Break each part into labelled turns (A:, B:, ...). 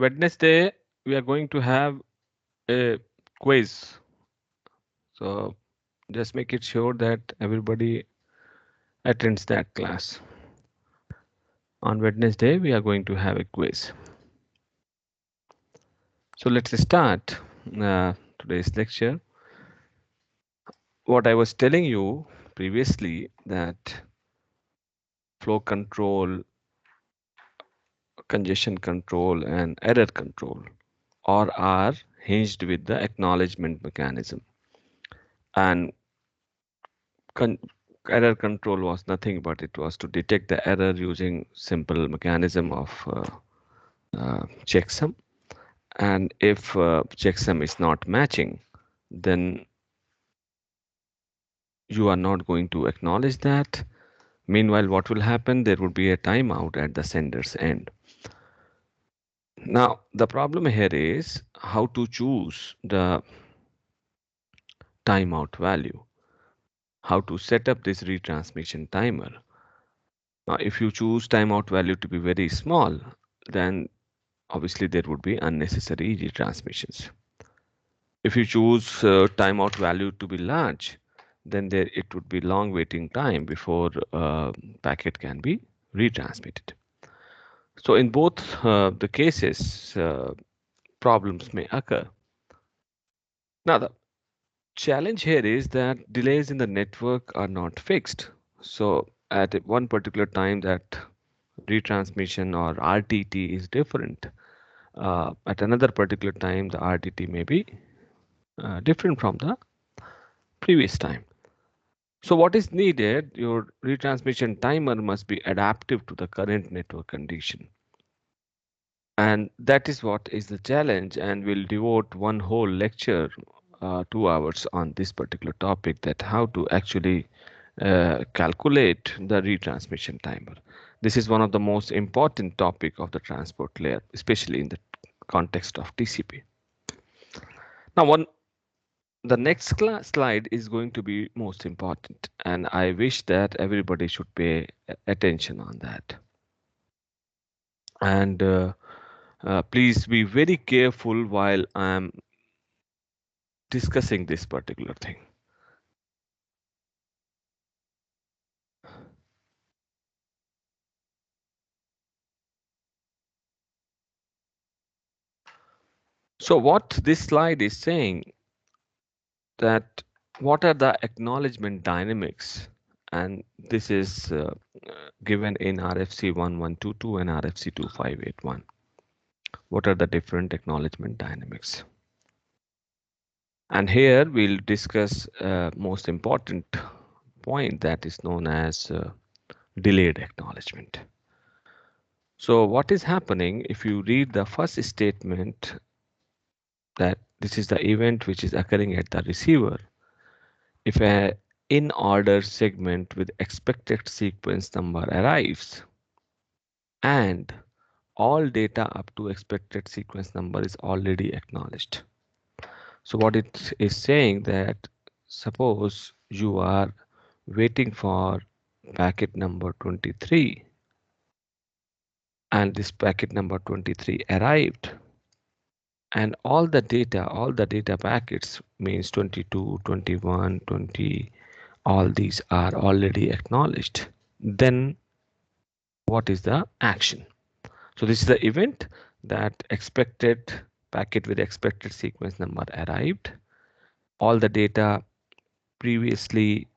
A: Wednesday, we are going to have a quiz. So just make it sure that everybody attends that class. On Wednesday, we are going to have a quiz. So let's start today's lecture. What I was telling you previously that flow control, congestion control, and error control or are hinged with the acknowledgement mechanism. And con error control was nothing but it was to detect the error using simple mechanism of checksum. And if checksum is not matching, then you are not going to acknowledge that. Meanwhile, what will happen? There would be a timeout at the sender's end. Now, the problem here is how to choose the timeout value, how to set up this retransmission timer. Now, if you choose timeout value to be very small, then obviously there would be unnecessary retransmissions. If you choose timeout value to be large, then it would be long waiting time before packet can be retransmitted. So in both the cases, problems may occur. Now the challenge here is that delays in the network are not fixed. So at one particular time that retransmission or RTT is different. At another particular time, the RTT may be different from the previous time. So what is needed? Your retransmission timer must be adaptive to the current network condition. And that is what is the challenge, and we'll devote one whole lecture, 2 hours on this particular topic, that how to actually calculate the retransmission timer. This is one of the most important topic of the transport layer, especially in the context of TCP. Now, the next slide is going to be most important, and I wish that everybody should pay attention on that. And please be very careful while I'm discussing this particular thing. So what this slide is saying that what are the acknowledgement dynamics, and this is given in RFC 1122 and RFC 2581. What are the different acknowledgement dynamics? And here we'll discuss most important point that is known as delayed acknowledgement. So what is happening if you read the first statement, that this is the event which is occurring at the receiver. If a in order segment with expected sequence number arrives and all data up to expected sequence number is already acknowledged. So what it is saying that suppose you are waiting for packet number 23 and this packet number 23 arrived and all the data packets means 22, 21, 20, all these are already acknowledged. Then what is the action? So this is the event that expected packet with expected sequence number arrived. All the data previously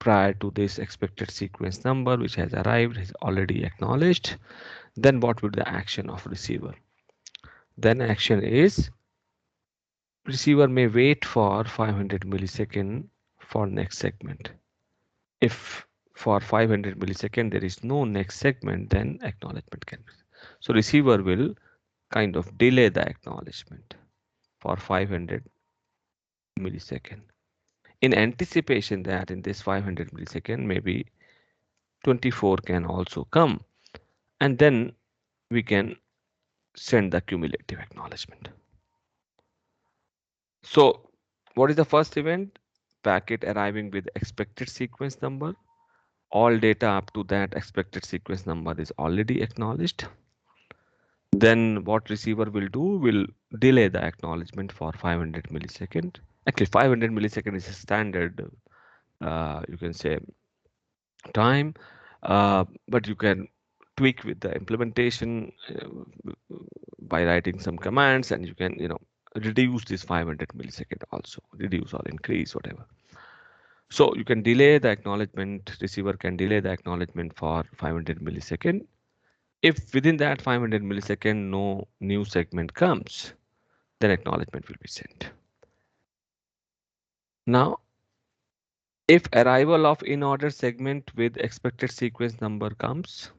A: prior to this expected sequence number which has arrived is already acknowledged. Then what would the action of receiver? Then action is receiver may wait for 500 millisecond for next segment. If for 500 millisecond there is no next segment, then acknowledgement can be. So receiver will kind of delay the acknowledgement for 500 millisecond in anticipation that in this 500 millisecond maybe 24 can also come, and then we can send the cumulative acknowledgement. So what is the first event? Packet arriving with expected sequence number. All data up to that expected sequence number is already acknowledged. Then what receiver will do will delay the acknowledgement for 500 millisecond. Actually, 500 millisecond is a standard, you can say, time, but you can tweak with the implementation by writing some commands, and you can, reduce this 500 millisecond also, reduce or increase, whatever. So you can delay the acknowledgement, receiver can delay the acknowledgement for 500 millisecond. If within that 500 millisecond no new segment comes, then acknowledgement will be sent. Now, if arrival of in order segment with expected sequence number comes,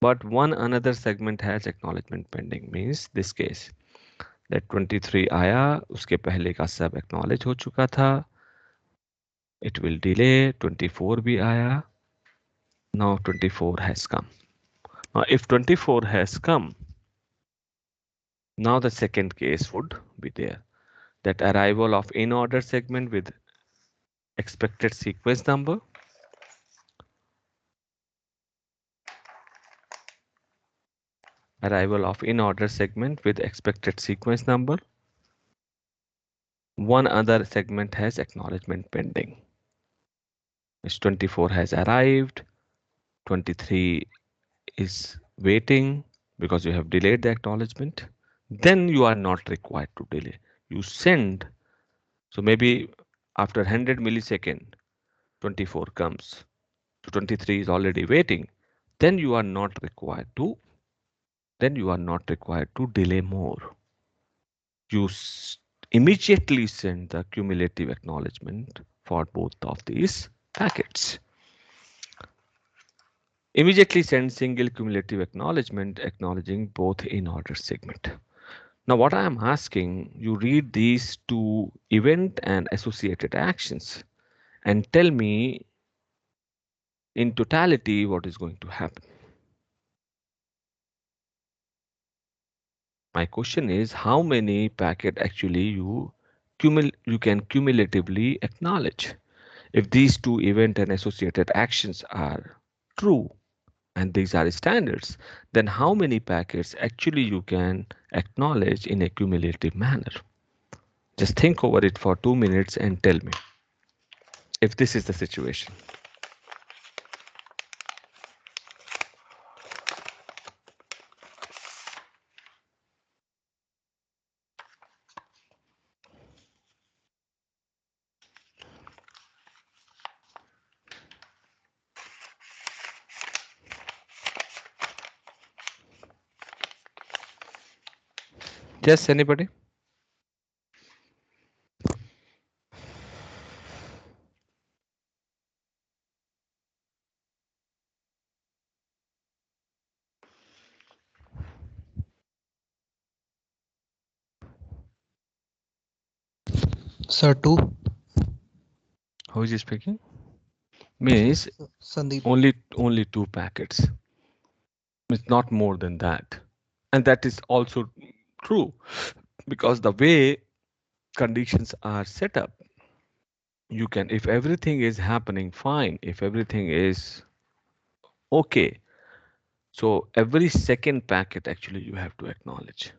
A: but one another segment has acknowledgement pending, means this case that 23 आया, उसके पहले का सब acknowledge हो चुका था, it will delay, 24 भी आया, now 24 has come. Now if 24 has come, now the second case would be there, that arrival of in order segment with expected sequence number, arrival of in order segment with expected sequence number, one other segment has acknowledgement pending. This 24 has arrived, 23 is waiting because you have delayed the acknowledgement. Then you are not required to delay. You send, so maybe after 100 millisecond, 24 comes, so 23 is already waiting. Then you are not required to, delay more. You immediately send the cumulative acknowledgement for both of these packets. Immediately send single cumulative acknowledgement acknowledging both in order segment. Now what I am asking, you read these two event and associated actions and tell me in totality what is going to happen. My question is, how many packet actually you can cumulatively acknowledge? If these two event and associated actions are true and these are standards, then how many packets actually you can acknowledge in a cumulative manner? Just think over it for 2 minutes and tell me if this is the situation. Yes, anybody?
B: Sir, two.
A: Who is speaking? Means
B: Sandeep.
A: only two packets. It's not more than that. And that is also true because the way conditions are set up, you can, if everything is happening fine, if everything is okay, so every second packet actually you have to acknowledge.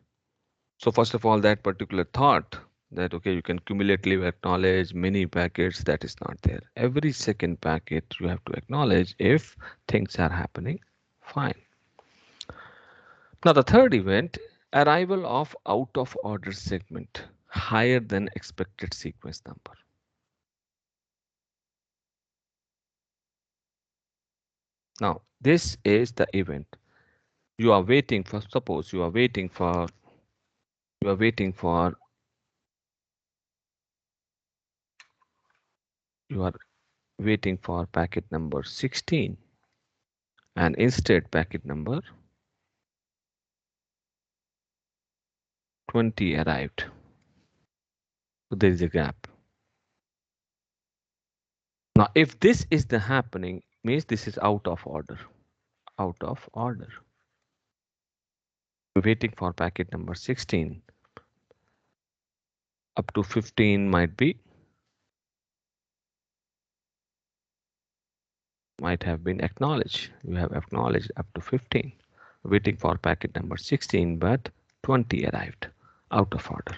A: So first of all, that particular thought that, okay, you can cumulatively acknowledge many packets, that is not there. Every second packet you have to acknowledge if things are happening fine. Now the third event, arrival of out of order segment higher than expected sequence number. Now this is the event. You are waiting for, suppose you are waiting for, you are waiting for, you are waiting for packet number 16 and instead packet number 20 arrived. So there is a gap. Now, if this is the happening, means this is out of order. Out of order. Waiting for packet number 16. Up to 15 might have been acknowledged. You have acknowledged up to 15. waiting for packet number 16, but 20 arrived out of order.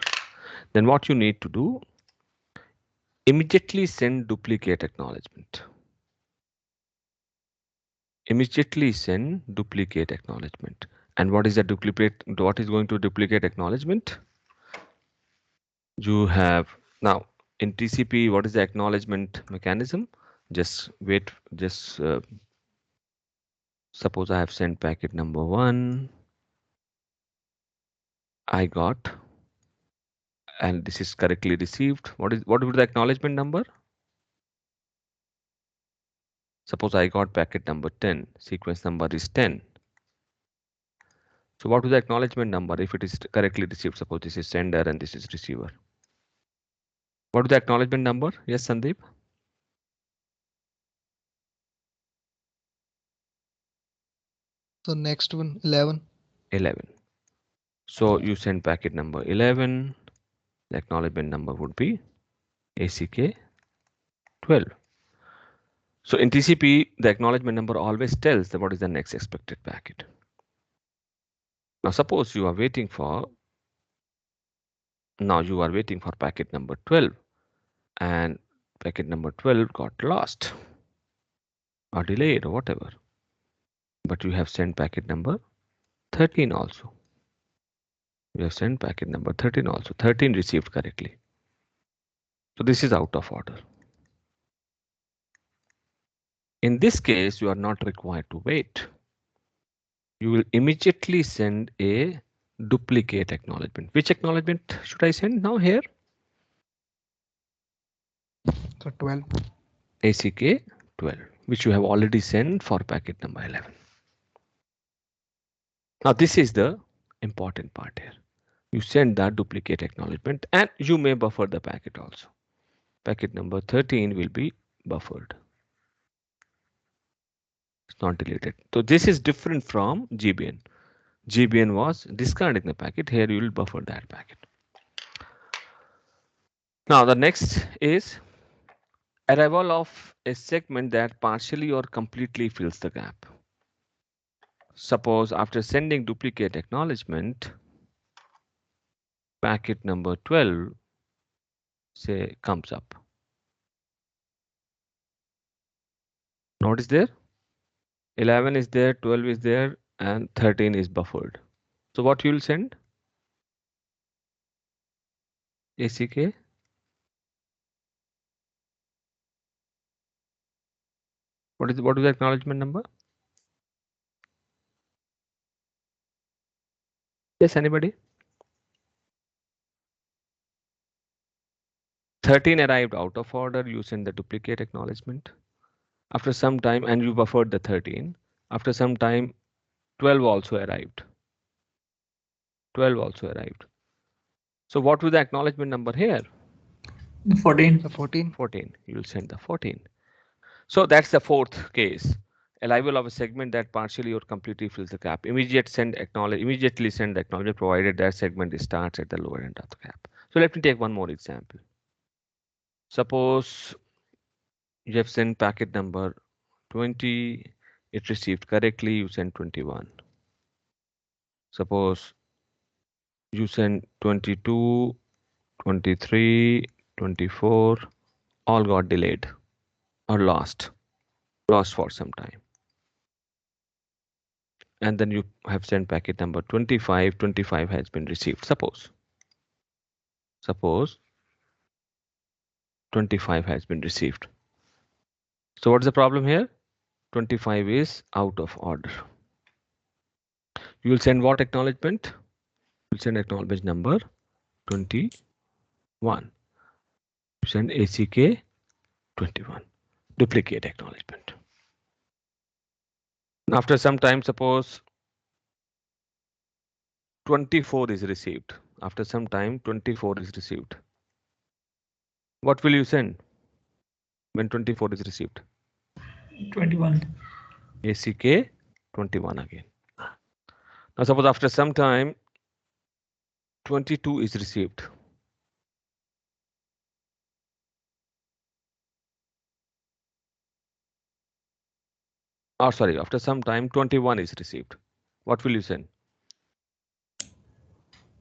A: Then what you need to do, immediately send duplicate acknowledgement. Immediately send duplicate acknowledgement. And what is the duplicate? What is going to duplicate acknowledgement? You have now in TCP, what is the acknowledgement mechanism? Just wait, just suppose I have sent packet number 1, I got, and this is correctly received. What would the acknowledgement number? Suppose I got packet number 10, sequence number is 10. So what is the acknowledgement number if it is correctly received? Suppose this is sender and this is receiver. What is the acknowledgement number? Yes, Sandeep?
B: So next one, 11.
A: 11. So you send packet number 11. The acknowledgement number would be ACK 12. So in TCP, the acknowledgement number always tells that what is the next expected packet. Now suppose you are waiting for packet number 12 and packet number 12 got lost or delayed or whatever. But you have sent packet number 13 also. You have sent packet number 13 also. 13 received correctly. So this is out of order. In this case, you are not required to wait. You will immediately send a duplicate acknowledgement. Which acknowledgement should I send now here?
B: So 12.
A: ACK 12, which you have already sent for packet number 11. Now this is the important part here. You send that duplicate acknowledgement and you may buffer the packet also. Packet number 13 will be buffered. It's not deleted. So this is different from GBN. GBN was discarding the packet. Here you will buffer that packet. Now the next is arrival of a segment that partially or completely fills the gap. Suppose after sending duplicate acknowledgement, packet number 12 say comes up. What is there? 11 is there, 12 is there, and 13 is buffered. So what you will send? ACK. What is the acknowledgement number? Yes, anybody? 13 arrived out of order. You send the duplicate acknowledgement. After some time, and you buffered the 13. After some time, 12 also arrived. 12 also arrived. So what was the acknowledgement number here?
C: 14.
B: So 14.
A: 14. You will send the 14. So that's the fourth case. Arrival of a segment that partially or completely fills the gap. Immediately send the acknowledgement provided that segment starts at the lower end of the gap. So let me take one more example. Suppose you have sent packet number 20, it received correctly, you send 21. Suppose you send 22, 23, 24, all got delayed or lost for some time. And then you have sent packet number 25, 25 has been received. Suppose 25 has been received. So what's the problem here? 25 is out of order. You will send what acknowledgement? You will send acknowledgement number 21. You send ACK 21. Duplicate acknowledgement. After some time, suppose 24 is received. After some time, 24 is received. What will you send when 24 is received?
C: 21.
A: ACK 21 again. Now suppose after some time 22 is received. Or sorry, after some time 21 is received. What will you send?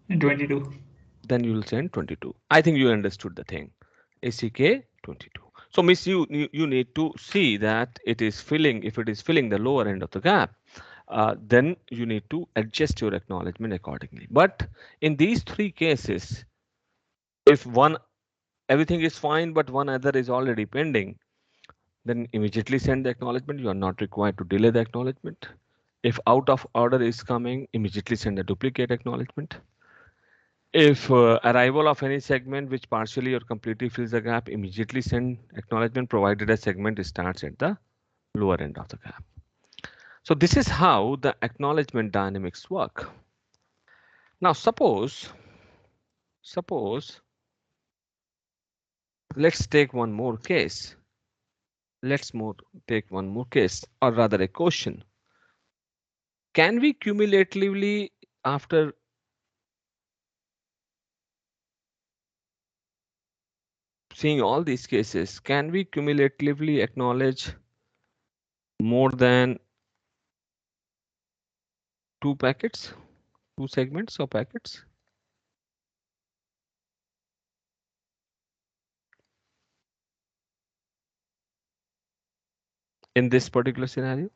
C: 22.
A: Then you will send 22. I think you understood the thing. ACK 22. So miss, you need to see that it is filling. If it is filling the lower end of the gap, then you need to adjust your acknowledgement accordingly. But in these three cases, if one everything is fine but one other is already pending, then immediately send the acknowledgement. You are not required to delay the acknowledgement. If out of order is coming, immediately send a duplicate acknowledgement. If arrival of any segment which partially or completely fills the gap, immediately send acknowledgement provided a segment starts at the lower end of the gap. So this is how the acknowledgement dynamics work. Now suppose let's take one more case. Take one more case, or rather a question. Can we cumulatively, after seeing all these cases, can we cumulatively acknowledge more than two packets, two segments or packets? In this particular scenario?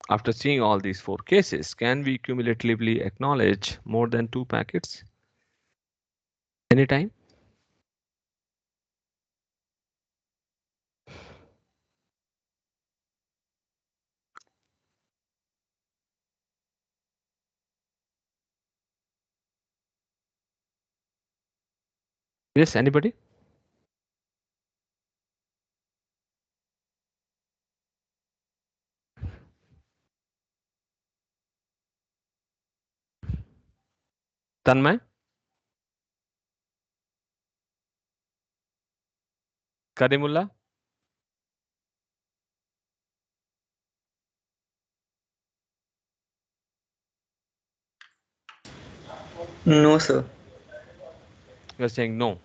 A: After seeing all these four cases, can we cumulatively acknowledge more than two packets anytime? Yes, anybody? Tanmay? Karimullah?
D: No, sir.
A: You're saying no.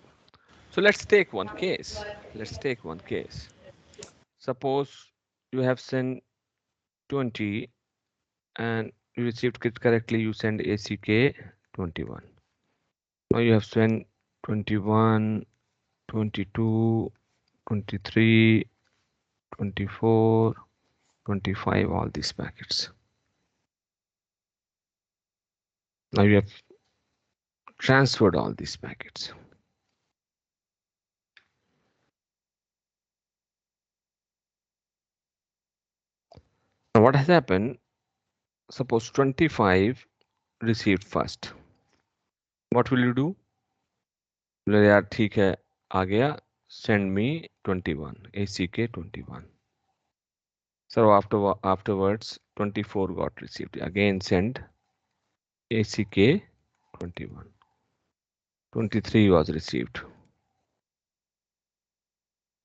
A: So let's take one case. Let's take one case. Suppose you have sent 20 and you received it correctly, you send ACK 21. Now you have sent 21, 22, 23, 24, 25, all these packets. Now you have transferred all these packets. Now what has happened? Suppose 25 received first. What will you do? बोले यार ठीक है आ गया, send me 21, ACK 21. So afterwards 24 got received. Again send ACK 21. 23 was received.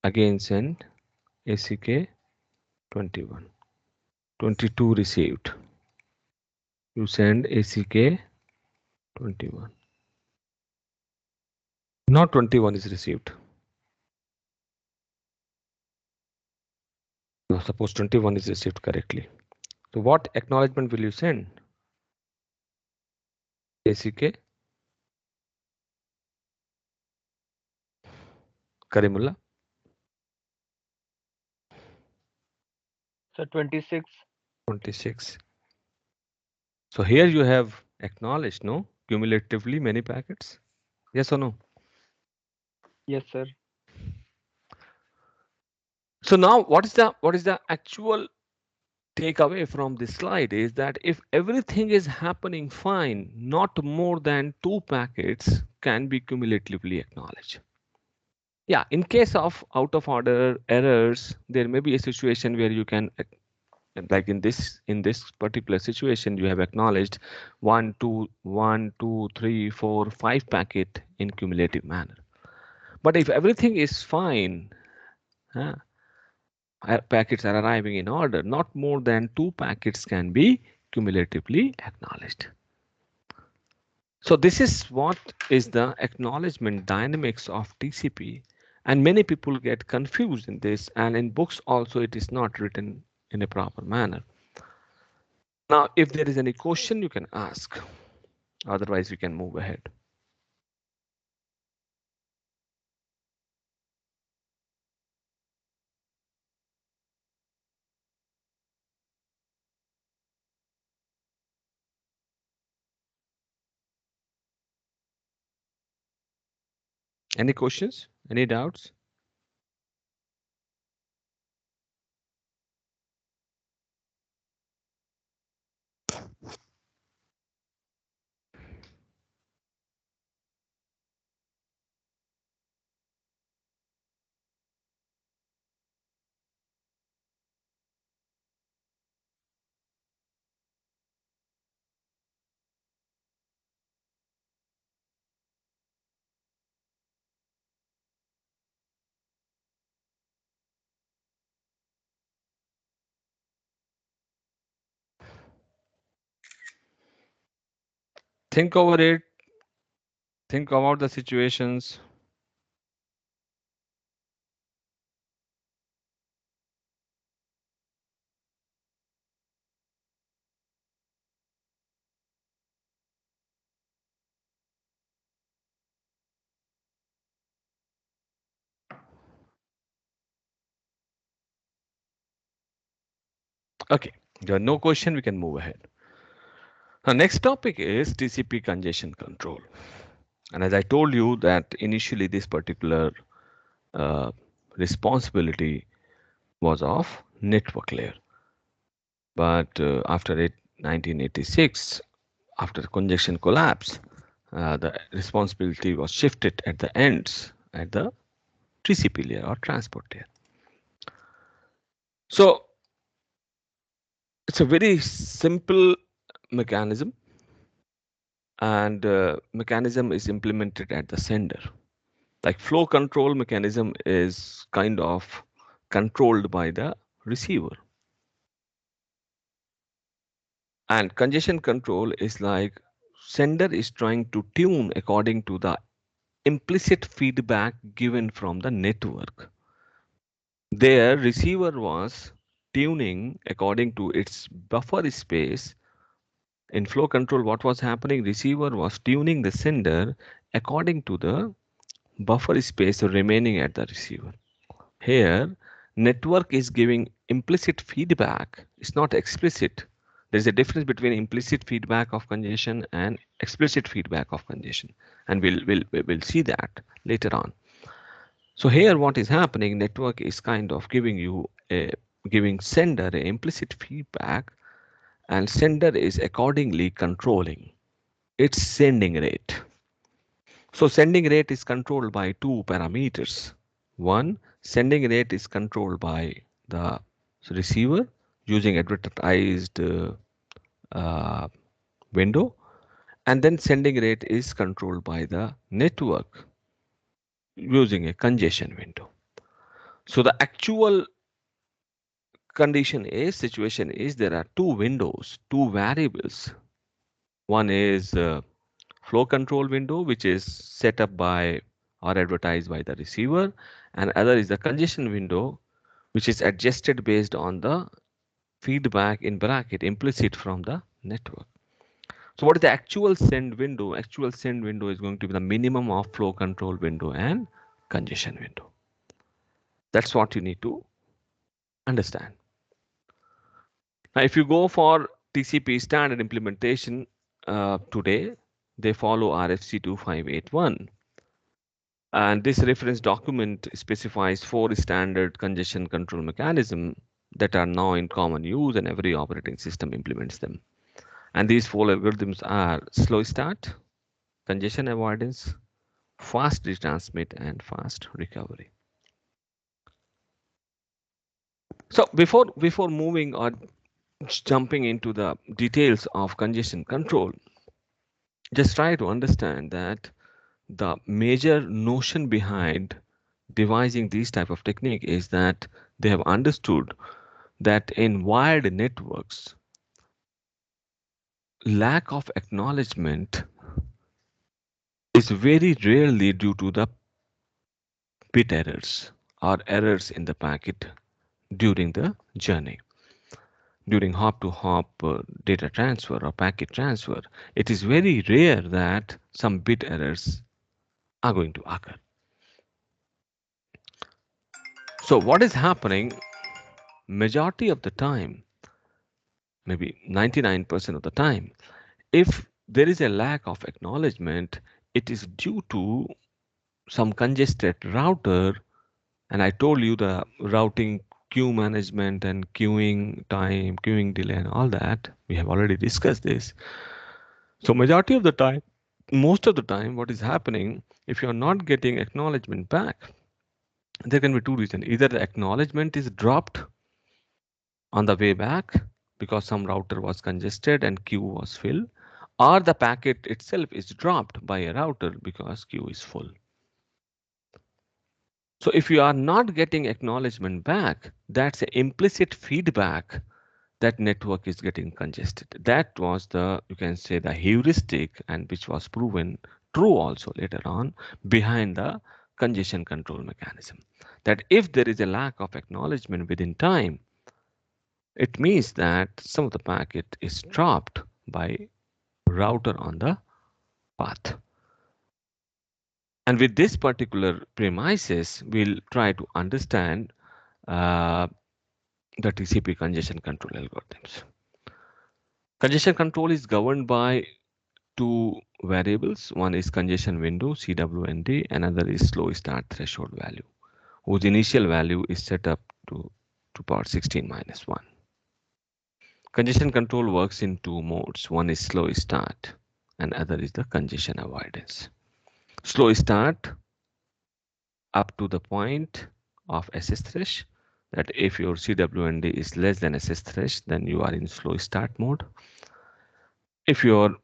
A: Again send ACK 21. 22 received. You send ACK 21. Not 21 is received. Now suppose 21 is received correctly. So what acknowledgement will you send? ACK Karimullah.
E: So 26.
A: 26. So here you have acknowledged, no? Cumulatively many packets. Yes or no?
E: Yes, sir.
A: So now what is the actual takeaway from this slide is that if everything is happening fine, not more than two packets can be cumulatively acknowledged. Yeah, in case of out of order errors, there may be a situation where you can, like in this particular situation, you have acknowledged 1, 2, 1, 2, 3, 4, 5 packet in cumulative manner. But if everything is fine, packets are arriving in order, not more than two packets can be cumulatively acknowledged. So this is what is the acknowledgement dynamics of TCP, and many people get confused in this, and in books also it is not written in a proper manner. Now, if there is any question, you can ask. Otherwise, we can move ahead. Any questions? Any doubts? Think over it. Think about the situations. Okay, there are no question, we can move ahead. Our next topic is TCP congestion control. And as I told you that initially this particular uh, responsibility was of network layer. But after 1986, after the congestion collapse, the responsibility was shifted at the ends at the TCP layer or transport layer. So it's a very simple mechanism, and mechanism is implemented at the sender. Like flow control mechanism is kind of controlled by the receiver. And congestion control is like sender is trying to tune according to the implicit feedback given from the network. Their receiver was tuning according to its buffer space. In flow control, what was happening? Receiver was tuning the sender according to the buffer space remaining at the receiver. Here, network is giving implicit feedback. It's not explicit. There's a difference between implicit feedback of congestion and explicit feedback of congestion, and we'll see that later on. So here, what is happening? Network is kind of giving sender a implicit feedback, and sender is accordingly controlling its sending rate. So sending rate is controlled by two parameters. One, sending rate is controlled by the receiver using advertised uh, window, and then sending rate is controlled by the network using a congestion window. So the actual situation is there are two windows, two variables. One is flow control window, which is set up by or advertised by the receiver, and other is the congestion window, which is adjusted based on the feedback in bracket implicit from the network. So what is the actual send window? Actual send window is going to be the minimum of flow control window and congestion window. That's what you need to understand. Now, if you go for TCP standard implementation today, they follow RFC 2581. And this reference document specifies 4 standard congestion control mechanisms that are now in common use, and every operating system implements them. And these 4 algorithms are slow start, congestion avoidance, fast retransmit, and fast recovery. So before moving or jumping into the details of congestion control, just try to understand that the major notion behind devising these type of technique is that they have understood that in wired networks, lack of acknowledgement is very rarely due to the bit errors or errors in the packet during the journey. during hop-to-hop data transfer or packet transfer, it is very rare that some bit errors are going to occur. So what is happening majority of the time, maybe 99% of the time, if there is a lack of acknowledgement, it is due to some congested router. And I told you the routing queue management and queuing time, queuing delay and all that. We have already discussed this. So majority of the time, most of the time, what is happening, if you're not getting acknowledgement back, there can be two reasons. Either the acknowledgement is dropped on the way back because some router was congested and queue was filled, or the packet itself is dropped by a router because queue is full. So if you are not getting acknowledgement back, that's an implicit feedback that network is getting congested. That was the, you can say, the heuristic, and which was proven true also later on behind the congestion control mechanism. That if there is a lack of acknowledgement within time, it means that some of the packet is dropped by router on the path. And with this particular premises, we'll try to understand the TCP congestion control algorithms. Congestion control is governed by two variables. One is congestion window, CWND, another is slow start threshold value, whose initial value is set up to power 16 minus 1. Congestion control works in two modes. One is slow start and other is the congestion avoidance. Slow start up to the point of SS thresh, that if your CWND is less than SS thresh, then you are in slow start mode. If your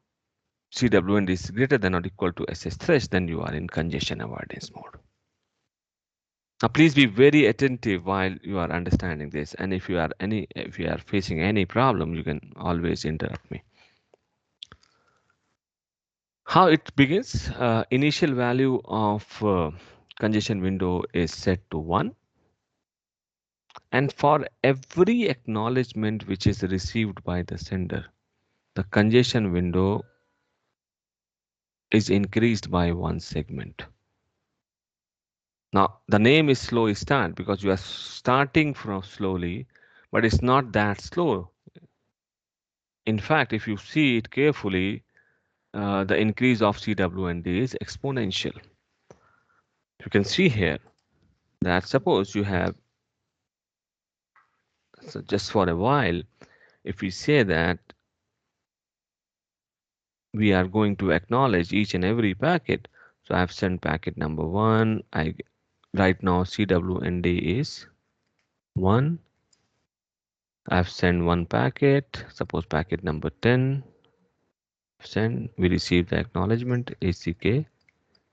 A: CWND is greater than or equal to SS thresh, then you are in congestion avoidance mode. Now please be very attentive while you are understanding this, and if you are facing any problem, you can always interrupt me. How it begins? Initial value of congestion window is set to 1. And for every acknowledgement which is received by the sender, the congestion window is increased by 1 segment. Now, the name is slow start because you are starting from slowly, but it's not that slow. In fact, if you see it carefully, the increase of CWND is exponential. You can see here that suppose you have, so just for a while, if we say that we are going to acknowledge each and every packet, so I have sent packet number 1. Right now CWND is 1. I have sent 1 packet, suppose packet number 10. Send, we receive the acknowledgement ACK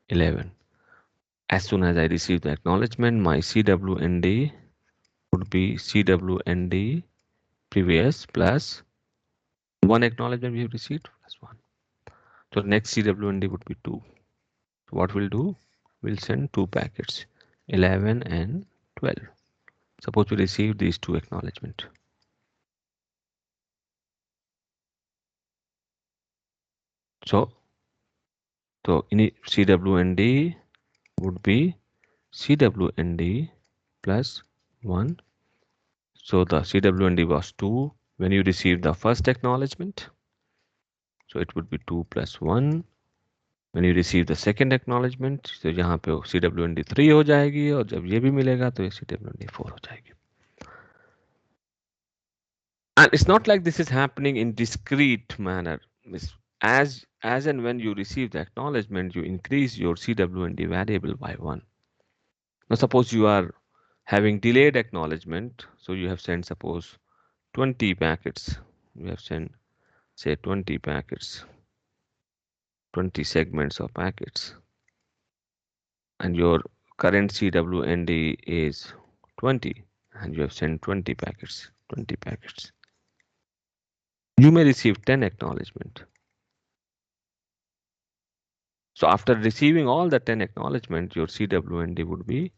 A: 11. As soon as I receive the acknowledgement, my CWND would be CWND previous plus 1 acknowledgement we have received plus 1. So next CWND would be 2. So what we'll do, we'll send 2 packets, 11 and 12. Suppose we receive these 2 acknowledgement. So in CWND would be CWND plus 1. So the CWND was 2 when you receive the first acknowledgement. So it would be 2 plus 1. When you receive the second acknowledgement, तो यहाँ पे CWND 3 हो जाएगी और जब ये भी मिलेगा तो ये CWND 4 हो जाएगी. And it's not like this is happening in discrete manner. As and when you receive the acknowledgement, you increase your CWND variable by 1. Now suppose you are having delayed acknowledgement, so you have sent suppose 20 packets. You have sent say 20 packets, 20 segments of packets, and your current CWND is 20, and you have sent 20 packets. You may receive 10 acknowledgement. So after receiving all the 10 acknowledgement, your CWND would be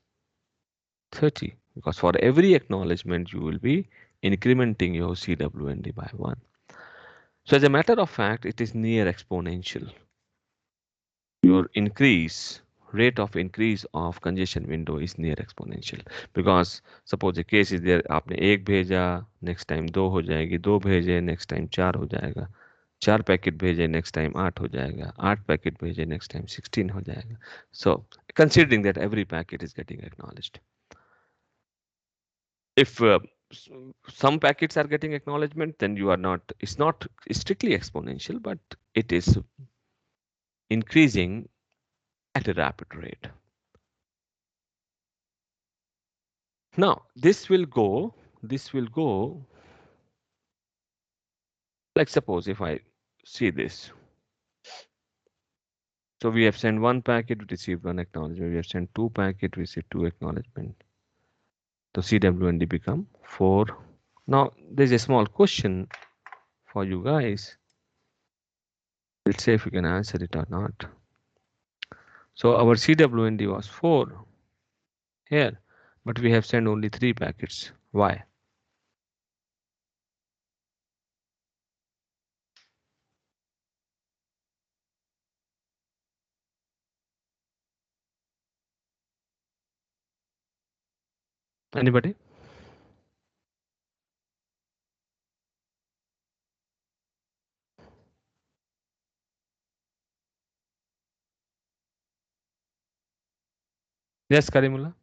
A: 30, because for every acknowledgement you will be incrementing your CWND by 1. So as a matter of fact, it is near exponential. Your rate of increase of congestion window is near exponential, because suppose the case is there, आपने एक भेजा, next time दो हो जाएगी, दो भेजे, next time चार हो जाएगा, चार पैकेट भेजे, next time 8 हो जाएगा, 8 पैकेट भेजे, next time 16 हो जाएगा. So considering that every packet is getting acknowledged, if some packets are getting acknowledgement, then you are not, it's not strictly exponential, but it is increasing at a rapid rate. Now this will go like, suppose if I see this. So we have sent one packet, we received one acknowledgement. We have sent two packet, we received two acknowledgement. So CWND become 4. Now there's a small question for you guys. Let's see if you can answer it or not. So our CWND was 4 here, but we have sent only 3 packets. Why? Anybody? Yes, Karimullah.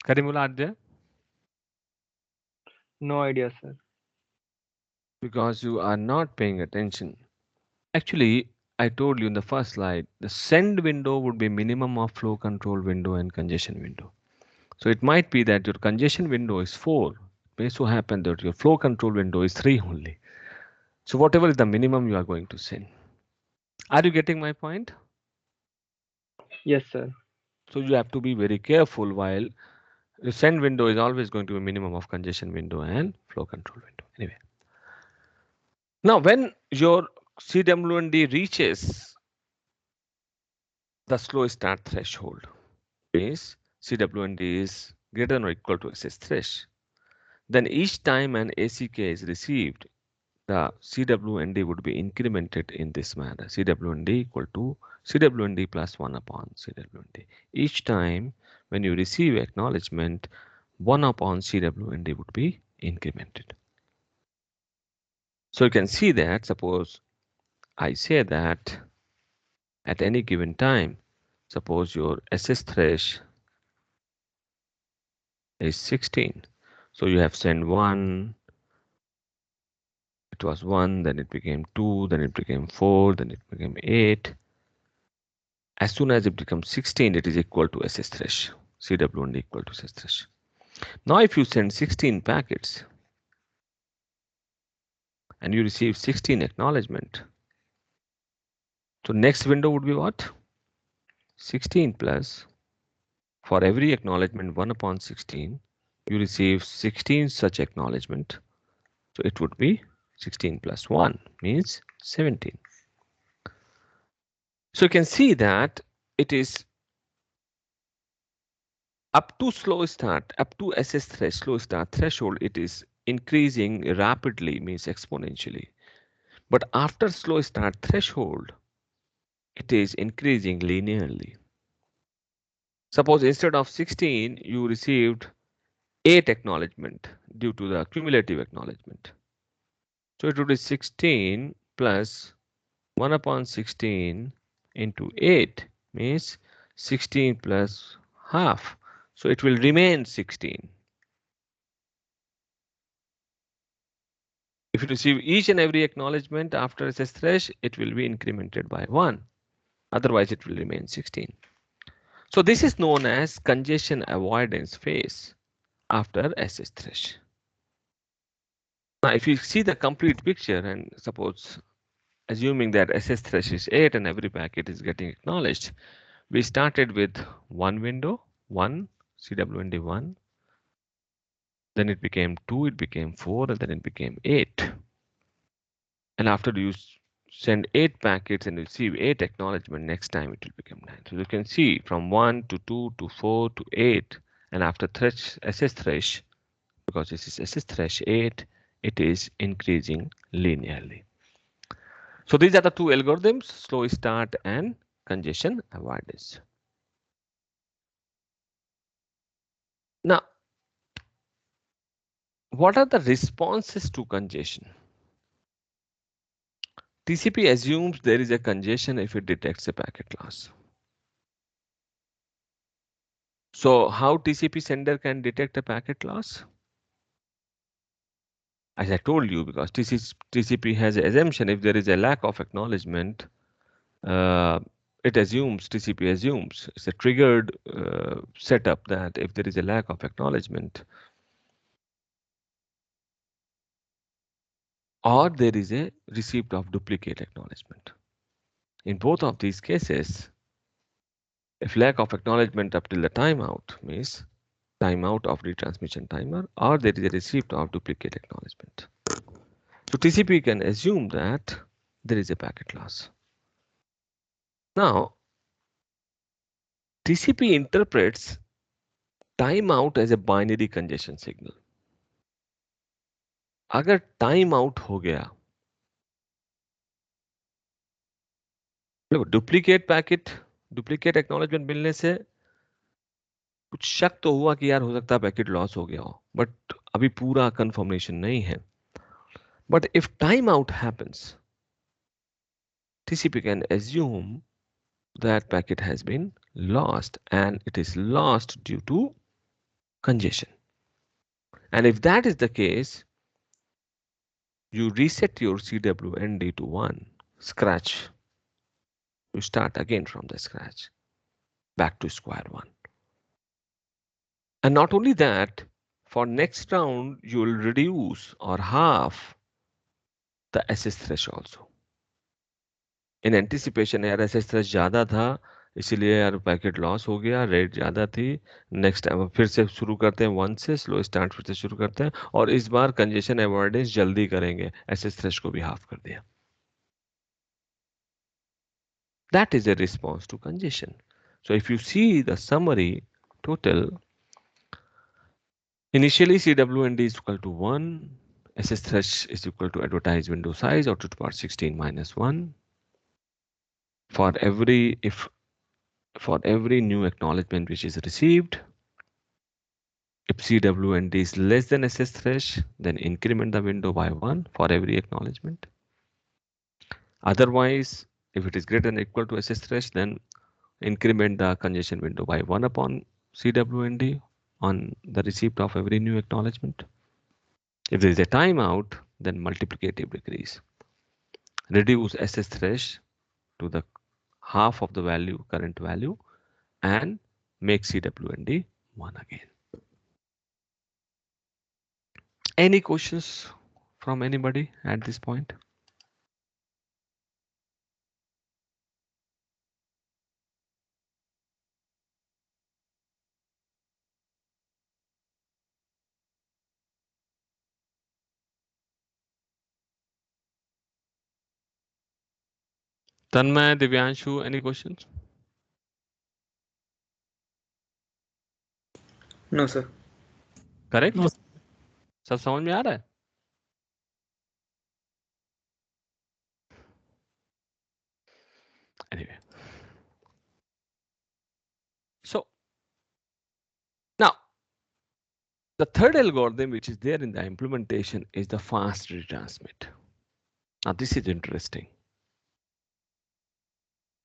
A: Karimullah, are there?
E: No idea, sir.
A: Because you are not paying attention. Actually, I told you in the first slide, the send window would be minimum of flow control window and congestion window. So it might be that your congestion window is 4. It may so happen that your flow control window is 3 only. So whatever is the minimum you are going to send. Are you getting my point?
E: Yes, sir.
A: So you have to be very careful while the send window is always going to be minimum of congestion window and flow control window. Anyway. Now when your CWND reaches the slow start threshold, means CWND is greater than or equal to SS thresh, then each time an ACK is received, the CWND would be incremented in this manner. CWND equal to CWND plus 1 upon CWND. Each time when you receive acknowledgement, 1 upon CWND would be incremented. So you can see that, suppose I say that at any given time, suppose your SS thresh is 16. So you have sent 1, it was 1, then it became 2, then it became 4, then it became 8. As soon as it becomes 16, it is equal to SS thresh. CWND equal to SS thresh. Now if you send 16 packets and you receive 16 acknowledgement, so next window would be what? 16 plus, for every acknowledgement 1 upon 16, you receive 16 such acknowledgement. So it would be 16 plus 1 means 17. So you can see that it is up to slow start, up to SS thresh, slow start threshold, it is increasing rapidly, means exponentially. But after slow start threshold, it is increasing linearly. Suppose instead of 16, you received 8 acknowledgement due to the cumulative acknowledgement. So it would be 16 plus 1 upon 16 into 8 means 16 plus half. So it will remain 16. If you receive each and every acknowledgement after SS thresh, it will be incremented by 1. Otherwise, it will remain 16. So this is known as congestion avoidance phase after SS thresh. Now, if you see the complete picture and suppose assuming that SS thresh is 8 and every packet is getting acknowledged, we started with one window, 1 CWND1, then it became 2, it became 4, and then it became 8. And after you send 8 packets and receive 8 acknowledgement, next time it will become 9. So you can see from 1 to 2 to 4 to 8, and after SS thresh, because this is SS thresh 8, it is increasing linearly. So these are the two algorithms, slow start and congestion avoidance. Now, what are the responses to congestion? TCP assumes there is a congestion if it detects a packet loss. So how TCP sender can detect a packet loss? As I told you, because TCP has an assumption if there is a lack of acknowledgement, it assumes, TCP assumes, it's a triggered setup that if there is a lack of acknowledgement or there is a receipt of duplicate acknowledgement. In both of these cases, if lack of acknowledgement up till the timeout means timeout of retransmission timer, or there is a receipt of duplicate acknowledgement. So TCP can assume that there is a packet loss. Now, TCP interprets timeout as a binary congestion signal. अगर timeout हो गया, duplicate packet, duplicate acknowledgement मिलने से कुछ शक तो हुआ कि यार हो सकता है पैकेट लॉस हो गया हो, बट अभी पूरा कंफर्मेशन नहीं है. But if timeout happens, TCP can assume that packet has been lost and it is lost due to congestion. And if that is the case, you reset your CWND to 1, scratch. You start again from the scratch, back to square one. And not only that, for next round, you will reduce or half the SS thresh also. In anticipation, यार SS thresh ज़्यादा था, इसीलिए यार packet loss हो गया, rate ज़्यादा थी, next time फिर से शुरू करते हैं 1 से, स्लो स्टार्ट फिर से शुरू करते हैं, और इस बार कंजेशन अवॉइडेंस जल्दी करेंगे, SS thresh को भी हाफ कर दिया. That is a response to congestion. So if you see the summary total, initially CWND is equal to 1, SS thresh is equal to advertised window size or to the power 16 minus 1. For every new acknowledgement which is received, if CWND is less than SS thresh, then increment the window by 1 for every acknowledgement. Otherwise, if it is greater than or equal to SS thresh, then increment the congestion window by 1 upon CWND on the receipt of every new acknowledgement. If there is a timeout, then multiplicative decrease. Reduce SS thresh to the half of the value, current value, and make CWND 1 again. Any questions from anybody at this point? Tanmay, Divyanshu, any questions?
D: No, sir.
A: Correct?
C: No,
A: सब समझ में आ रहा है? Anyway. So now the third algorithm which is there in the implementation is the fast retransmit. Now this is interesting.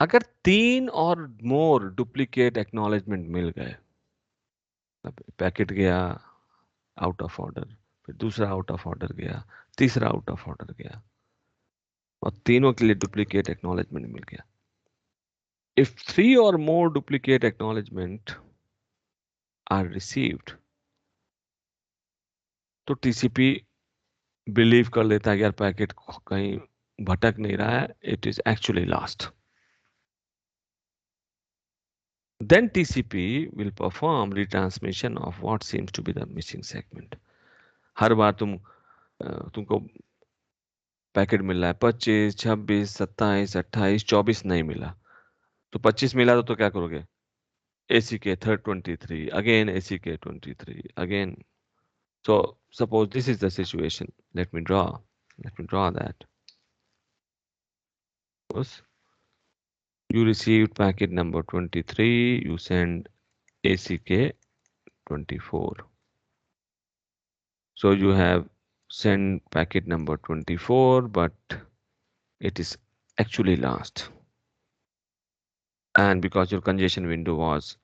A: अगर 3 और more duplicate acknowledgement मिल गए, packet गया out of order, फिर दूसरा आउट ऑफ ऑर्डर गया, तीसरा आउट ऑफ ऑर्डर गया, और तीनों के लिए डुप्लीकेट एक्नॉलेजमेंट मिल गया. If 3 or more duplicate acknowledgement are received, तो TCP बिलीव कर लेता है कि यार पैकेट कहीं भटक नहीं रहा है, it is actually lost. Then TCP will perform retransmission of what seems to be the missing segment. हर बार तुमको पैकेट मिल रहा है 25, 26, 27, 28, 24 नहीं मिला, तो 25 मिला तो क्या करोगे? ACK third 23, again ACK 23, again. So suppose this is the situation. Let me draw that. Suppose you received packet number 23, you send ACK 24. So you have sent packet number 24, but it is actually lost. And because your congestion window was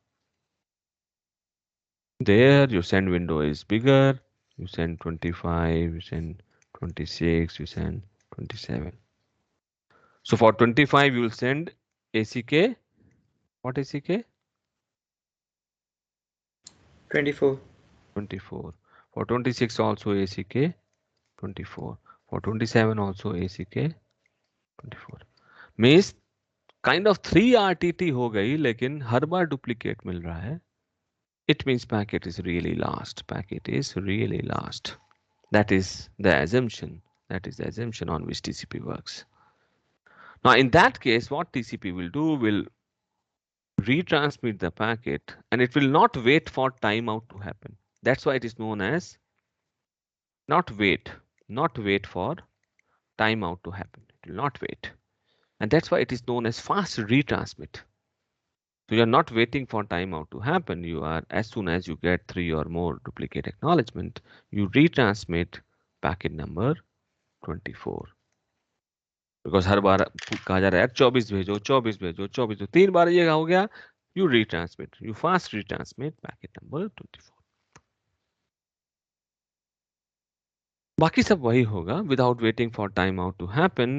A: there, your send window is bigger, you send 25, you send 26, you send 27. So for 25, you will send ACK. What ACK?
D: 24.
A: 24. For 26 also ACK 24. For 27 also ACK 24. Means kind of 3 RTT हो गई, लेकिन हर बार duplicate मिल रहा है. It means packet is really lost. Packet is really lost. That is the assumption. That is the assumption on which TCP works. Now in that case, what TCP will do will retransmit the packet, and it will not wait for timeout to happen. That's why it is known as not wait for timeout to happen. It will not wait, and that's why it is known as fast retransmit. So you are not waiting for timeout to happen. You are, as soon as you get 3 or more duplicate acknowledgement, you retransmit packet number 24. Because हर बार कहा जा रहा है 24 भेजो 24 भेजो 24 भेजो, 3 बार ये हो गया, you retransmit, you fast retransmit packet number 24. बाकी सब वही होगा. Without waiting for timeout to happen,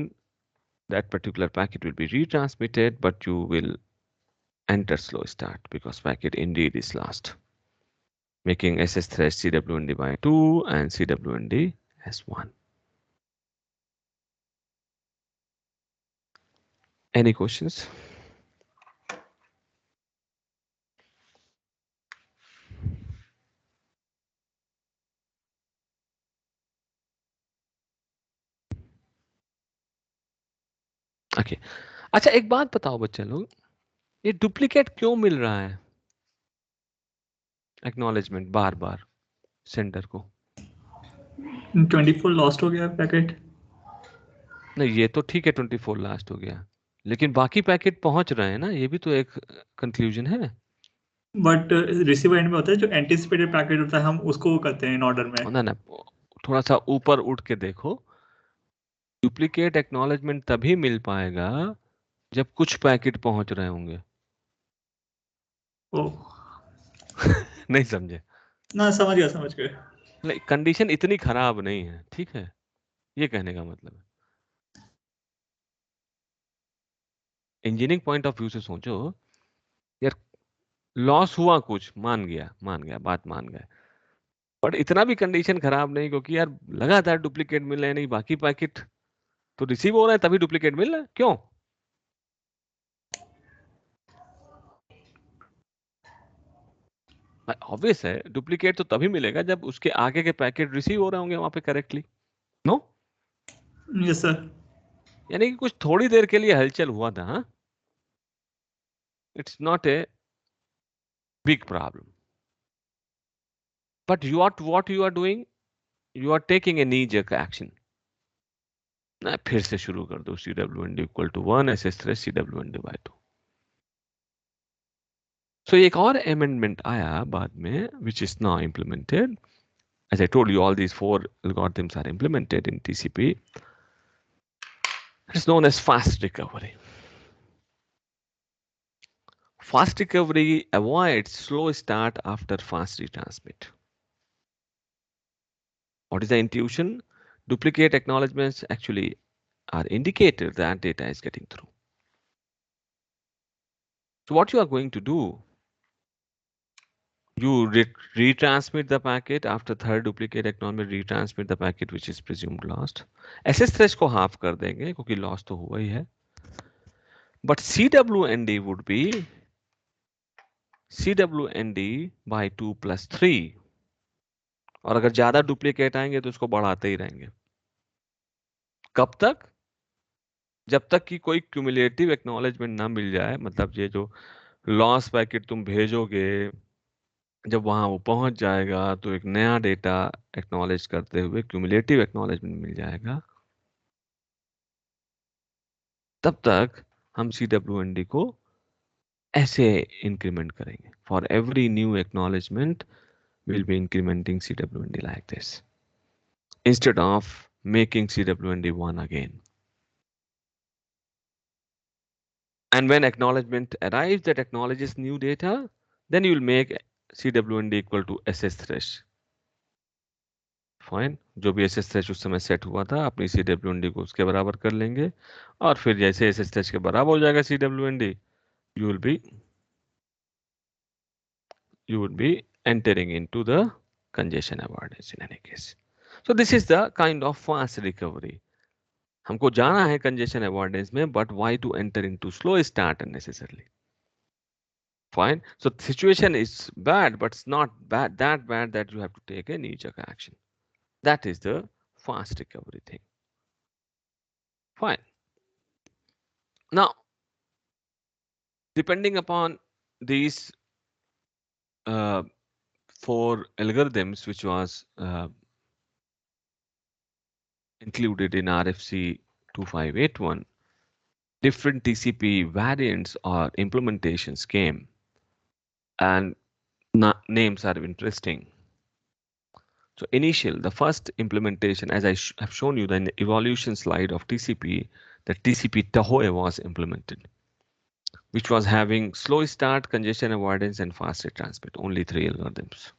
A: that particular packet will be retransmitted, but you will enter slow start because packet indeed is lost, making SS thresh CWND by 2 and CWND as 1. Any questions? Okay. अच्छा एक बात बताओ बच्चे लोग, ये duplicate क्यों मिल रहा है एक्नॉलेजमेंट बार बार सेंडर को?
C: 24 लॉस्ट हो गया पैकेट.
A: नहीं ये तो ठीक है 24 लास्ट हो गया, लेकिन बाकी पैकेट पहुंच रहे हैं ना, ये भी तो एक कंक्लूजन है.
C: बट रिसीवर एंड में होता है जो एंटिसिपेटेड पैकेट होता है, हम उसको वो करते हैं इन ऑर्डर में.
A: ना थोड़ा सा ऊपर उठ के देखो. डुप्लीकेट एक्नॉलेजमेंट तभी मिल पाएगा जब कुछ पैकेट पहुंच रहे होंगे.
C: ओह
A: नहीं समझे?
C: ना, समझ गए.
A: कंडीशन इतनी खराब नहीं है, ठीक है, ये कहने का मतलब है. इंजीनियरिंग पॉइंट ऑफ व्यू से सोचो यार, लॉस हुआ कुछ, मान गया बात मान गए, बट इतना भी कंडीशन खराब नहीं, क्योंकि यार लगातार डुप्लीकेट मिल रहे हैं, नहीं बाकी पैकेट तो रिसीव हो रहे हैं तभी डुप्लीकेट मिल रहा है. क्यों? ऑब्वियस है, डुप्लीकेट तो तभी मिलेगा जब उसके आगे के पैकेट रिसीव हो रहे होंगे वहां पे करेक्टली. नो?
C: Yes sir.
A: यानी कि कुछ थोड़ी देर के लिए हलचल हुआ था. हाँ, it's not a big problem, but what you are doing, you are taking a knee jerk action. ना फिर से शुरू कर दो CWND equal to 1 SS thresh CWND by 2. So एक और amendment आया बाद में, which is now implemented. As I told you, all these 4 algorithms are implemented in TCP. It's known as fast recovery. Fast recovery avoids slow start after fast retransmit. What is the intuition? Duplicate acknowledgements actually are indicator that data is getting through. So what you are going to do, you retransmit the packet after third duplicate acknowledgement, retransmit the packet which is presumed lost. SS thresh को half कर देंगे क्योंकि loss तो हुआ ही है. But CWND would be CWND by 2 plus 3. और अगर ज्यादा डुप्लीकेट आएंगे तो उसको बढ़ाते ही रहेंगे। कब तक? जब तक कि कोई क्यूमुलेटिव एक्नॉलेजमेंट ना मिल जाए, मतलब ये जो लॉस पैकेट तुम भेजोगे, जब वहां वो पहुंच जाएगा तो एक नया डेटा एक्नॉलेज करते हुए क्यूमुलेटिव एक्नॉलेजमेंट मिल जाएगा, तब तक हम CWND को ऐसे इंक्रीमेंट करेंगे। For every new acknowledgement we'll be incrementing CWND like this instead of making CWND 1 again. And when acknowledgement arrives that acknowledges new data, then you will make CWND equal to SS thresh. Fine. जो भी SS thresh उस समय set हुआ था, अपनी CWND को उसके बराबर कर लेंगे, और फिर जैसे SS thresh के बराबर हो जाएगा CWND, you will be entering into the congestion avoidance in any case. So this is the kind of fast recovery. हमको जाना है कंजेशन अवॉइडेंस में, but why to enter into slow start unnecessarily? Fine. So situation is bad, but it's not bad that bad that you have to take a knee jerk action. That is the fast recovery thing. Fine. Now depending upon these four algorithms which was included in RFC 2581, different TCP variants or implementations came, and names are interesting. So the first implementation, as I have shown you in the evolution slide of TCP, the TCP Tahoe was implemented, which was having slow start, congestion avoidance, and faster transmit, only 3 algorithms.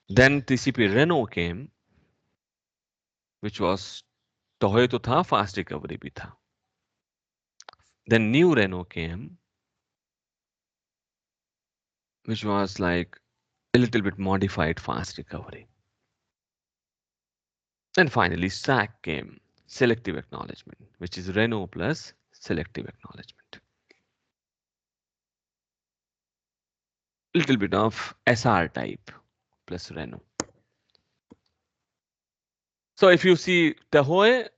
A: Then TCP Reno came, which was Tahoe to tha, fast recovery bhi tha. Then new Reno came, which was like a little bit modified fast recovery. And finally SAC came, selective acknowledgement, which is Reno plus selective acknowledgement. Little bit of SR type plus Reno. So if you see Tahoe,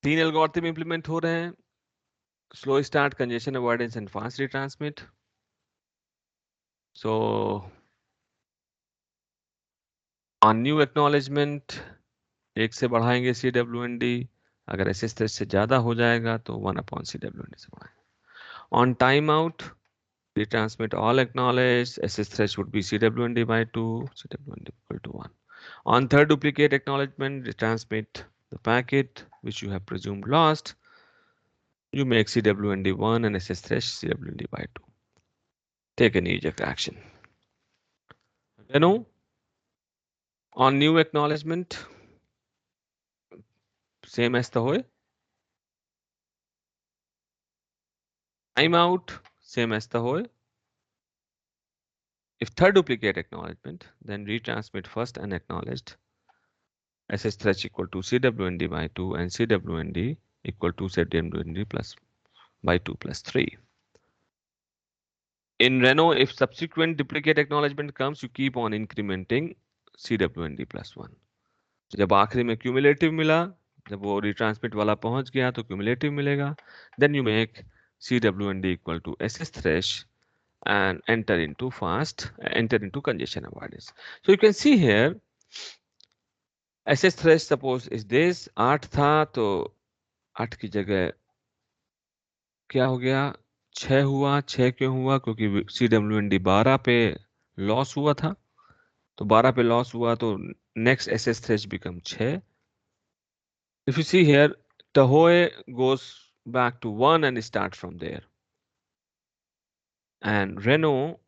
A: 3 algorithm implement हो रहे हैं, slow start, congestion avoidance, and fast retransmit. So on new acknowledgement, एक से बढ़ाएंगे CWND, अगर SS thresh से ज्यादा हो जाएगा तो 1/CWND से बढ़ाएंगे. On timeout, retransmit all acknowledged, SS thresh would be CWND by 2, CWND equal to 1. On third duplicate acknowledgement, retransmit the packet which you have presumed lost. You make CWND 1 and SS thresh CWND by 2. Take an eject action. On new acknowledgement, same as the Tahoe. Timeout, same as the Tahoe. If third duplicate acknowledgement, then retransmit first unacknowledged, SS thresh equal to CWND by 2 and CWND equal to CWND plus by 2 plus 3. In Reno, if subsequent duplicate acknowledgement comes, you keep on incrementing CWND plus 1. जब आखिरी में cumulative मिला, जब वो retransmit वाला पहुंच गया तो cumulative मिलेगा. Then you make CWND equal to SS thresh and enter into congestion avoidance. So you can see here, SS thresh suppose is this, 8 था तो 8 की जगह क्या हो गया, 6 हुआ. 6 क्यों हुआ? क्योंकि CWND 12 पे लॉस हुआ था, तो 12 पे लॉस हुआ तो next SS thresh become 6. If you see here, Tahoe goes back to 1 and start from there, and Reno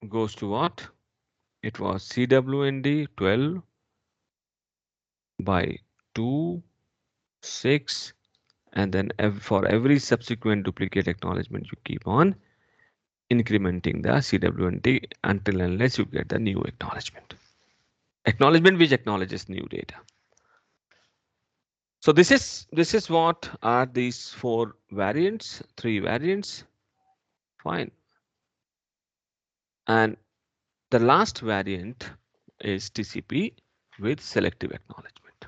A: goes to what? It was CWND 12 by 2, 6, and then for every subsequent duplicate acknowledgement you keep on incrementing the CWND until unless you get the new acknowledgement which acknowledges new data. So this is what are these 3 variants. Fine. And The last variant is TCP with selective acknowledgement.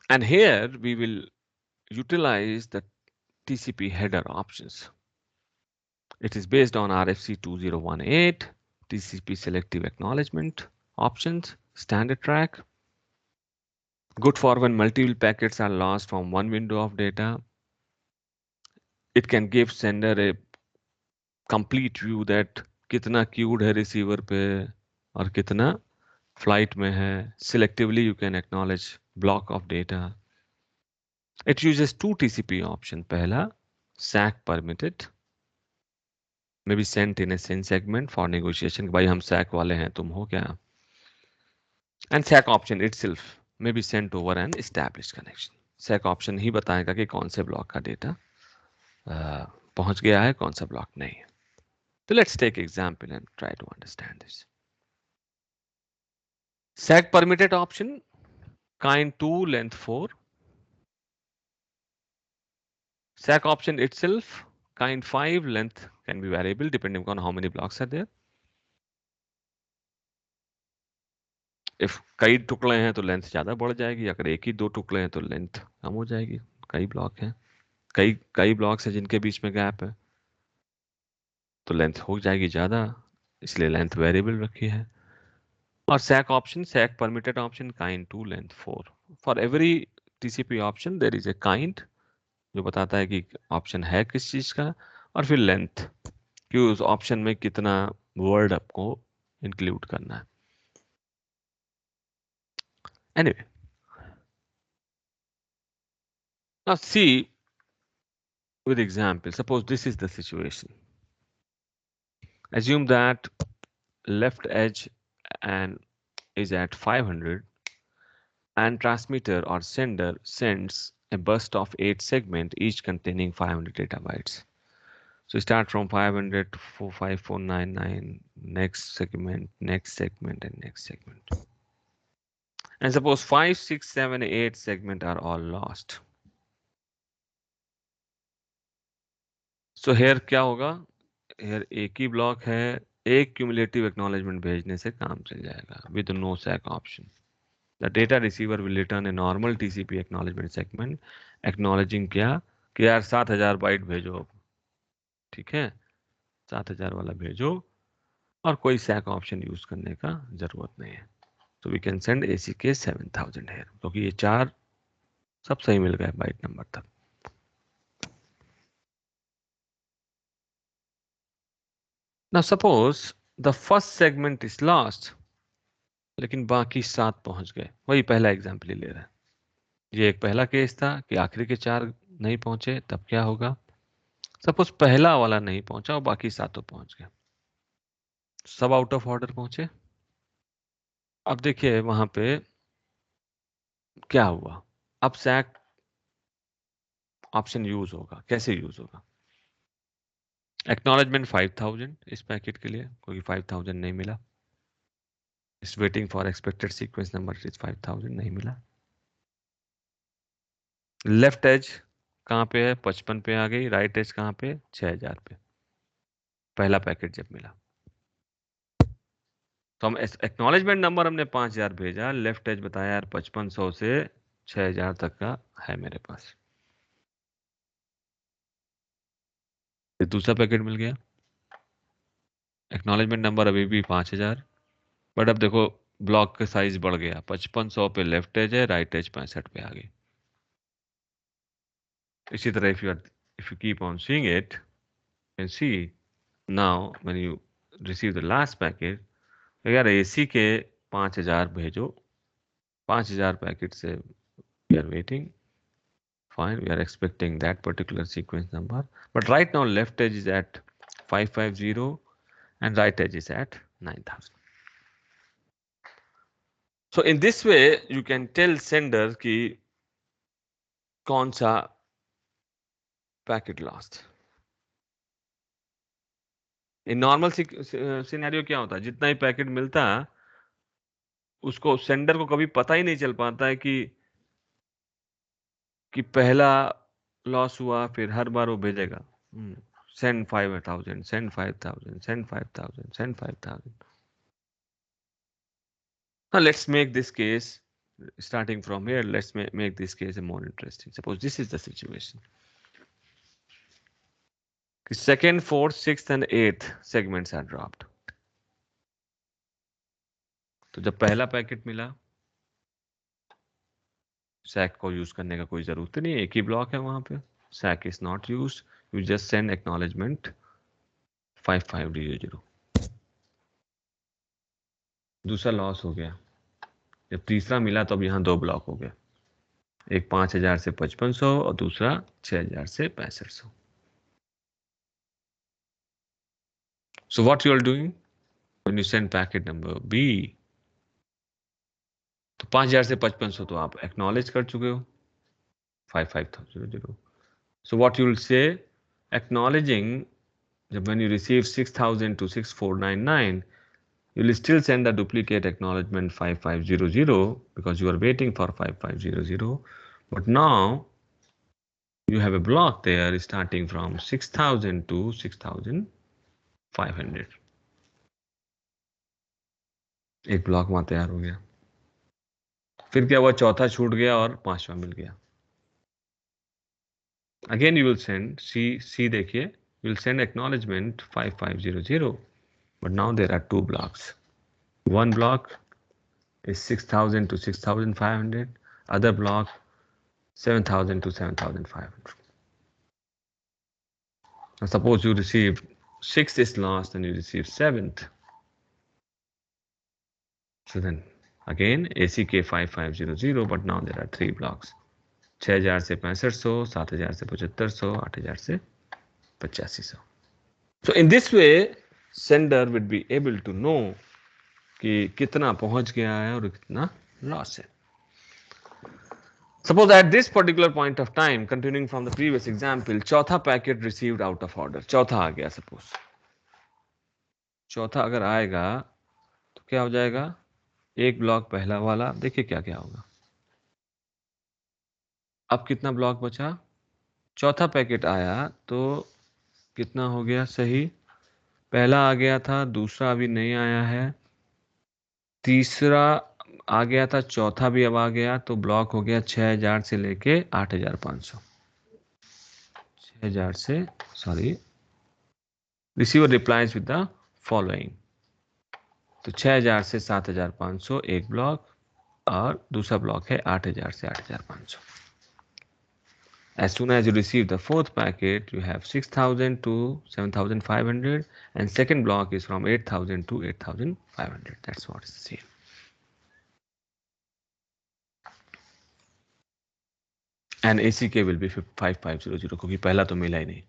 A: And here we will utilize the TCP header options. It is based on RFC 2018, TCP selective acknowledgement options, standard track. Good for when multiple packets are lost from one window of data. It can give sender a complete view that कितना queued है receiver पे और कितना flight में है. Selectively you can acknowledge block of data. It uses two TCP options. पहला SAC permitted, may be sent in a send segment for negotiation. भाई हम SAC वाले हैं, तुम हो क्या? And SAC option itself may be sent over an established connection. SAC option ही बताएगा कि कौन से ब्लॉक का डेटा पहुंच गया है, कौन सा ब्लॉक नहीं है. So let's take example and try to understand this. SAC permitted option, kind 2, length 4. SAC option itself, kind 5, length can be variable depending on how many blocks are there. If कई टुकड़े हैं तो length ज्यादा बढ़ जाएगी, अगर एक ही दो टुकड़े हैं तो लेंथ कम हो जाएगी. कई ब्लॉक हैं, कई ब्लॉक्स हैं जिनके बीच में गैप है तो लेंथ हो जाएगी ज्यादा, इसलिए लेंथ वेरिएबल रखी है. और SAC option, SAC permitted option, kind 2, length 4. For every TCP option there is a kind जो बताता है कि ऑप्शन है किस चीज का, और फिर लेंथ कि उस ऑप्शन में कितना वर्ड आपको इंक्लूड करना है. Anyway, now see with example. Suppose this is the situation. Assume that left edge and is at 500 and transmitter or sender sends a burst of 8 segments each containing 500 data bytes. So start from 500 to 45499, next segment, and next segment. And suppose 5, 6, 7, 8 segments are all lost. So here क्या होगा? Here एक ही block है, एक cumulative acknowledgement भेजने से काम चल जाएगा with no SAC option. The data receiver will return a normal TCP acknowledgement segment acknowledging क्या कि यार 7000 बाइट भेजो अब, ठीक है, 7000 वाला भेजो और कोई SAC ऑप्शन यूज करने का जरूरत नहीं है. तो वी कैन सेंड ACK 7000 है क्योंकि ये चार सब सही मिल गए बाइट नंबर तक. Now suppose the first segment is lost, लेकिन बाकी 7 पहुंच गए. वही पहला एग्जाम्पल ही ले रहा है. ये एक पहला केस था कि आखिरी के 4 नहीं पहुंचे, तब क्या होगा? सपोज पहला वाला नहीं पहुंचा और बाकी 7 पहुंच गए, सब आउट ऑफ ऑर्डर पहुंचे. अब देखिए वहां पे क्या हुआ. अब SAC ऑप्शन यूज होगा. कैसे यूज होगा? एक्नॉलेजमेंट 5000 इस पैकेट के लिए, क्योंकि 5000 नहीं मिला. इस waiting for expected sequence number is 5000 नहीं मिला. लेफ्ट एज कहाँ पे है? 55 पे आ गई. राइट एज कहाँ पे? 6000 पे. पहला पैकेट जब मिला तो हम एक्नॉलेजमेंट नंबर हमने 5000 भेजा, लेफ्ट एज बताया यार 5500 से 6000 तक का है मेरे पास. फिर दूसरा पैकेट मिल गया, एक्नॉलेजमेंट नंबर अभी भी 5000, बट अब देखो ब्लॉक का साइज बढ़ गया. 5500 पे लेफ्ट एज है, राइट एज 65 पे आ गई. इसी तरह if you keep on seeing it, you can see now when you receive the last packet, यार AC के 5000 भेजो, 5000 पैकेट से we are waiting. Fine, we are expecting that particular sequence number, but right now left edge is at 550 and right edge is at 9000. So in this way you can tell sender कि कौन सा packet lost. In normal scenario क्या होता है? जितना ही packet मिलता है उसको सेंडर को कभी पता ही नहीं चल पाता है कि पहला लॉस हुआ, फिर हर बार वो भेजेगा. send 5,000, send 5,000, send 5,000, send 5,000. Now let's make this case, starting from here, let's make this case a more interesting. Suppose this is the situation. The second, fourth, sixth and eighth segments are dropped. तो जब पहला packet मिला, sac को use करने का कोई जरूरत नहीं है, एक ही ब्लॉक है वहां पे. SACK is not used, you just send acknowledgement 5500. दूसरा लॉस हो गया. जब तीसरा मिला तो अब यहाँ दो ब्लॉक हो गए, एक 5000 से 5500 और दूसरा 6000 से 6500. So what you are doing when you send packet number B, तो 5000 से 5500 तो आप एक्नॉलेज कर चुके हो 55000. So what you will say, acknowledging when you receive 6000 to 6499, you will still send a duplicate acknowledgement 5500 because you are waiting for 5500. But now you have a block there starting from 6000 to 6500. एक block वहां तैयार हो गया. फिर क्या हुआ, चौथा छूट गया और पांचवा मिल गया. Again you will send, see देखिए, you will send acknowledgement 5500, but now there are two blocks. One block is 6000 to 6500, other block 7000 to 7500. Now suppose you receive 6th is lost and you receive 7th. So then again ACK 5500, but now there are three blocks. 6000 से 6500, 7000 से 7500, 8000 से 8500. So in this way sender would be able to know कि कितना पहुंच गया है और कितना लॉस है. Suppose at this particular point of time, continuing from the previous example, चौथा packet received out of order, चौथा आ गया. सपोज चौथा अगर आएगा तो क्या हो जाएगा, एक ब्लॉक पहला वाला, देखिए क्या क्या होगा. अब कितना ब्लॉक बचा, चौथा पैकेट आया तो कितना हो गया सही, पहला आ गया था, दूसरा अभी नहीं आया है, तीसरा आ गया था, चौथा भी अब आ गया, तो ब्लॉक हो गया 6000 से लेके 8500. 6000 से, sorry, receiver replies with the following. तो 6000 से 7500 एक ब्लॉक और दूसरा ब्लॉक है 8000 से 8500. As soon as you receive the fourth packet, you have 6000 to 7500 and second block is from 8000 to 8500. That's what is the same. And ACK will be 5500 क्योंकि पहला तो मिला ही नहीं.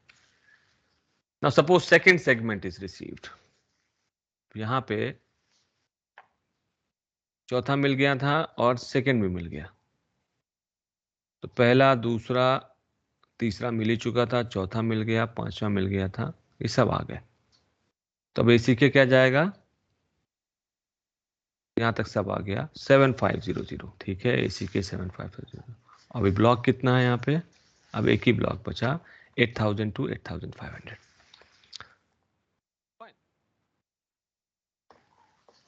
A: Now suppose second segment is received. यहाँ पे चौथा मिल गया था और सेकंड भी मिल गया, तो पहला दूसरा तीसरा मिल ही चुका था, चौथा मिल गया, पांचवा मिल गया था, ये सब आ गए. तो अब ACK क्या जाएगा, यहाँ तक सब आ गया 7500. ठीक है, ACK 7500. अभी ब्लॉक कितना है यहाँ पे, अब एक ही ब्लॉक बचा 8000 to 8500.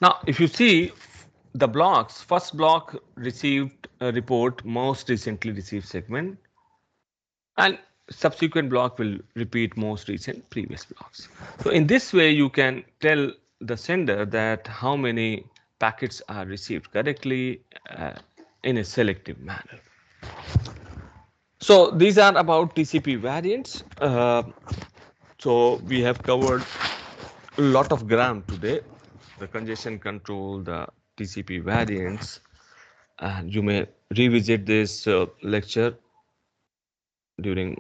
A: Now if you see the blocks, first block received a report most recently received segment, and subsequent block will repeat most recent previous blocks. So in this way you can tell the sender that how many packets are received correctly in a selective manner. So these are about TCP variants. So we have covered a lot of ground today, the congestion control, the TCP variants, and you may revisit this lecture during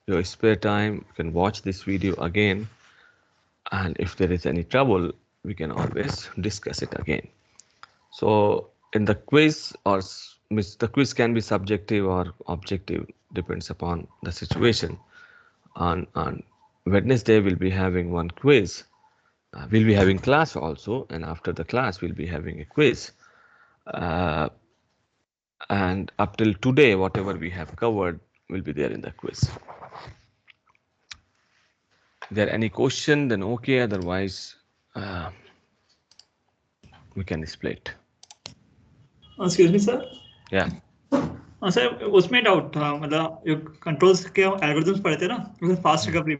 A: your spare time. You can watch this video again, and if there is any trouble we can always discuss it again. So in the quiz, or the quiz can be subjective or objective, depends upon the situation. On Wednesday we'll be having one quiz. We'll be having class also, and after the class we'll be having a quiz. And up till today, whatever we have covered will be there in the quiz. there any question, then okay. Otherwise, we can split.
C: Excuse me, sir.
A: Yeah.
C: Sir उसमें doubt था, मतलब जो controls के algorithms पढ़े थे ना, उसमें fast recovery